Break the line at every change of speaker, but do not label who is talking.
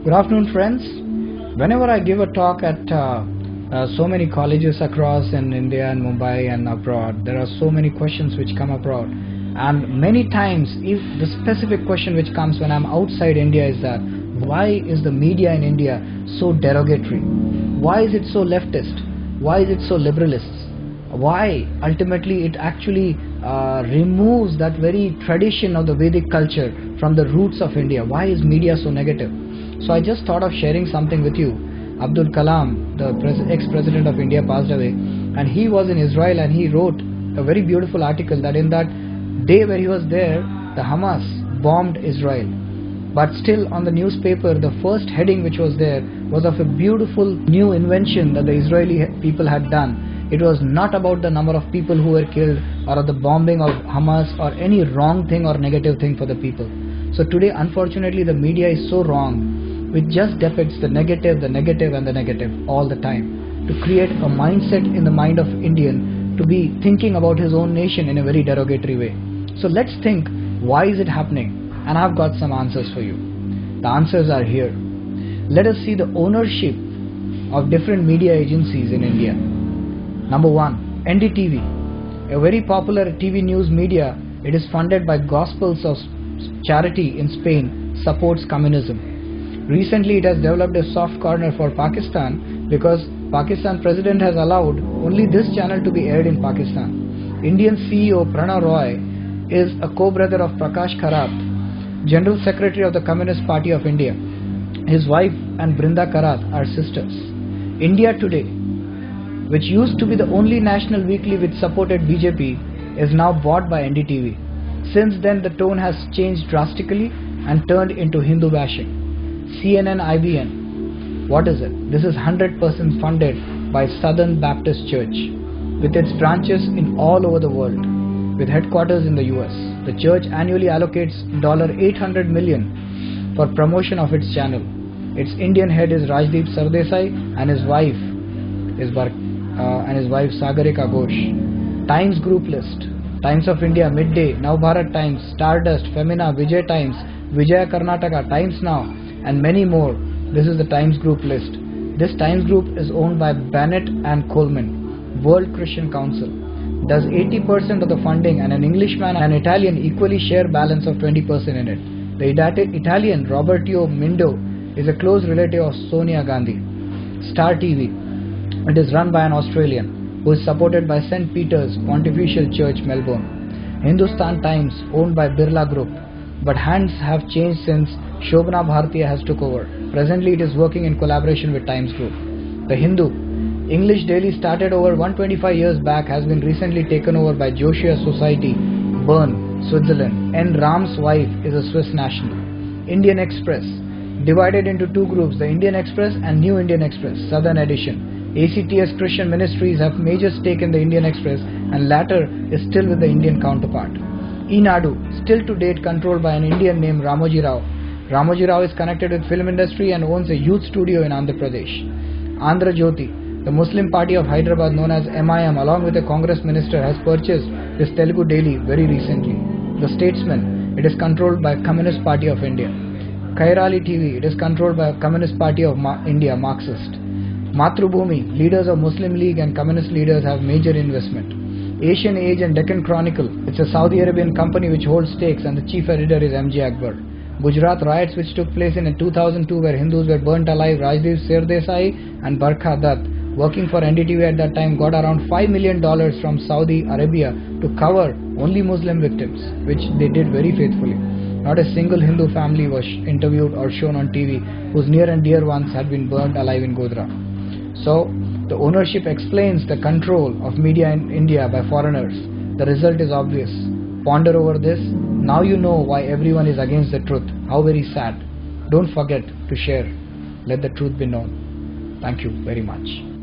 Good afternoon, friends. Whenever I give a talk at so many colleges across in India and Mumbai and abroad, there are so many questions which come abroad. And many times, if the specific question which comes when I'm outside India is that, why is the media in India so derogatory? Why is it so leftist? Why is it so liberalist? Why ultimately it actually removes that very tradition of the Vedic culture from the roots of India? Why is media so negative? So I just thought of sharing something with you. Abdul Kalam, the ex-president of India, passed away, and he was in Israel, and he wrote a very beautiful article that in that day where he was there, the Hamas bombed Israel. But still on the newspaper, the first heading which was there was of a beautiful new invention that the Israeli people had done. It was not about the number of people who were killed or of the bombing of Hamas or any wrong thing or negative thing for the people. So today, unfortunately, the media is so wrong. It just depicts the negative and the negative all the time to create a mindset in the mind of Indian to be thinking about his own nation in a very derogatory way. So let's think, why is it happening? And I've got some answers for you. The answers are here. Let us see the ownership of different media agencies in India. Number one, NDTV, a very popular TV news media. It is funded by Gospels of Charity in Spain, supports communism. Recently, it has developed a soft corner for Pakistan because Pakistan president has allowed only this channel to be aired in Pakistan. Indian CEO Pranav Roy is a co-brother of Prakash Karat, General Secretary of the Communist Party of India. His wife and Brinda Karat are sisters. India Today, which used to be the only national weekly which supported BJP, is now bought by NDTV. Since then, the tone has changed drastically and turned into Hindu bashing. CNN IBN, what is it? This is 100% funded by Southern Baptist Church with its branches in all over the world with headquarters in the US. The church annually allocates $800 million for promotion of its channel. Its Indian head is Rajdeep Sardesai and his wife Sagarika Ghosh. Times Group list: Times of India, Midday, Now Bharat Times, Stardust, Femina, Vijay Times, Vijaya Karnataka, Times Now, and many more. This is the Times Group list. This Times Group is owned by Bennett and Coleman, World Christian Council. Does 80% of the funding, and an Englishman and an Italian equally share balance of 20% in it. The Italian Roberto Mindo is a close relative of Sonia Gandhi. Star TV, it is run by an Australian who is supported by St. Peter's Pontifical Church, Melbourne. Hindustan Times, owned by Birla Group, but hands have changed since Shobana Bhartiya has took over. Presently, it is working in collaboration with Times Group. The Hindu, English daily started over 125 years back, has been recently taken over by Joshua Society, Bern, Switzerland. N. Ram's wife is a Swiss national. Indian Express, divided into two groups, the Indian Express and New Indian Express, Southern Edition. ACTS Christian Ministries have major stake in the Indian Express, and latter is still with the Indian counterpart. Enadu, still to date controlled by an Indian named Ramoji Rao. Ramoji Rao is connected with film industry and owns a youth studio in Andhra Pradesh. Andhra Jyoti, the Muslim party of Hyderabad known as MIM, along with a Congress minister, has purchased this Telugu daily very recently. The Statesman, it is controlled by Communist Party of India. Kairali TV, it is controlled by Communist Party of India, Marxist. Matrubhumi, leaders of Muslim League and Communist leaders have major investment. Asian Age and Deccan Chronicle, it's a Saudi Arabian company which holds stakes, and the chief editor is MJ Akbar. Gujarat riots which took place in 2002 where Hindus were burnt alive, Rajdeep Sardesai and Barkha Dutt, working for NDTV at that time, got around $5 million from Saudi Arabia to cover only Muslim victims, which they did very faithfully. Not a single Hindu family was interviewed or shown on TV whose near and dear ones had been burnt alive in Godhra. So, the ownership explains the control of media in India by foreigners. The result is obvious. Ponder over this. Now you know why everyone is against the truth. How very sad. Don't forget to share. Let the truth be known. Thank you very much.